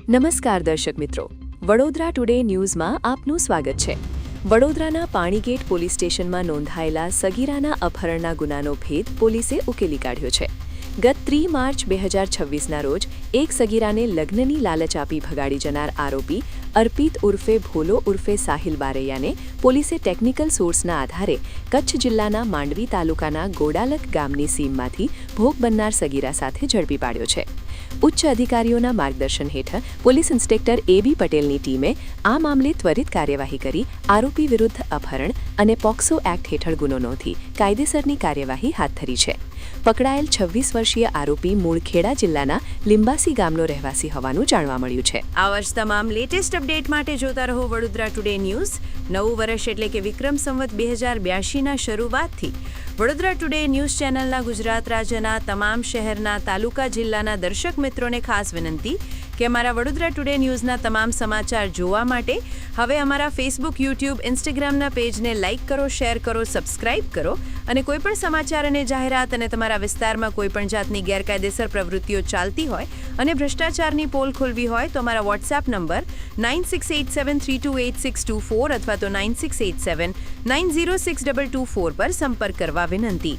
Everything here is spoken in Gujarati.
નમસ્કાર દર્શક મિત્રો, વડોદરા ટુડે ન્યૂઝમાં આપનું સ્વાગત છે. વડોદરાના પાણીગેટ પોલીસ સ્ટેશનમાં નોંધાયેલા સગીરાના અપહરણના ગુનાનો ભેદ પોલીસે ઉકેલી કાઢ્યો છે. ગત 3 માર્ચ 2026ના રોજ એક સગીરાને લગ્નની લાલચ આપી ભગાડી જનાર આરોપી અર્પિત ઉર્ફે ભોલો ઉર્ફે સાહિલ બારૈયાને પોલીસે ટેકનિકલ સોર્સના આધારે કચ્છ જિલ્લાના માંડવી તાલુકાના ગોડાલક ગામની સીમમાંથી ભોગ બનનાર સગીરા સાથે ઝડપી પાડ્યો છે. ઉચ્ચ અધિકારીઓના માર્ગદર્શન હેઠળ પોલીસ ઇન્સ્પેક્ટર એ.બી. પટેલની ટીમે આ મામલે ત્વરિત કાર્યવાહી કરી આરોપી વિરુદ્ધ અપહરણ અને પોક્સો એક્ટ હેઠળ ગુનો નોંધી કાયદેસરની કાર્યવાહી હાથ ધરી છે. પકડાયેલ 26 વર્ષીય આરોપી મૂળ ખેડા જિલ્લાના લિંબાસી ગામનો રહેવાસી હોવાનું જાણવા મળ્યું છે. આવા જ તમામ લેટેસ્ટ અપડેટ માટે જોતા રહો વડોદરા ટુડે ન્યૂઝ. નવું વર્ષ એટલે કે વિક્રમ સંવત 2082ના શરૂઆતથી વડોદરા ટુડે ન્યૂઝ ચેનલના ગુજરાત રાજ્યના તમામ શહેરના તાલુકા જિલ્લાના દર્શક મિત્રોને ખાસ વિનંતી કે અમારા વડોદરા ટુડે ન્યૂઝના તમામ સમાચાર જોવા માટે હવે અમારા ફેસબુક, યુટ્યુબ, ઇન્સ્ટાગ્રામના પેજને લાઇક કરો, શેર કરો, સબસ્ક્રાઇબ કરો અને કોઈપણ સમાચાર અને જાહેરાત અને તમારા વિસ્તારમાં કોઈપણ જાતની ગેરકાયદેસર પ્રવૃત્તિઓ ચાલતી હોય અને ભ્રષ્ટાચારની પોલ ખોલવી હોય તો અમારા વોટ્સએપ નંબર 9687328624 અથવા તો 9687906224 પર સંપર્ક કરવા વિનંતી.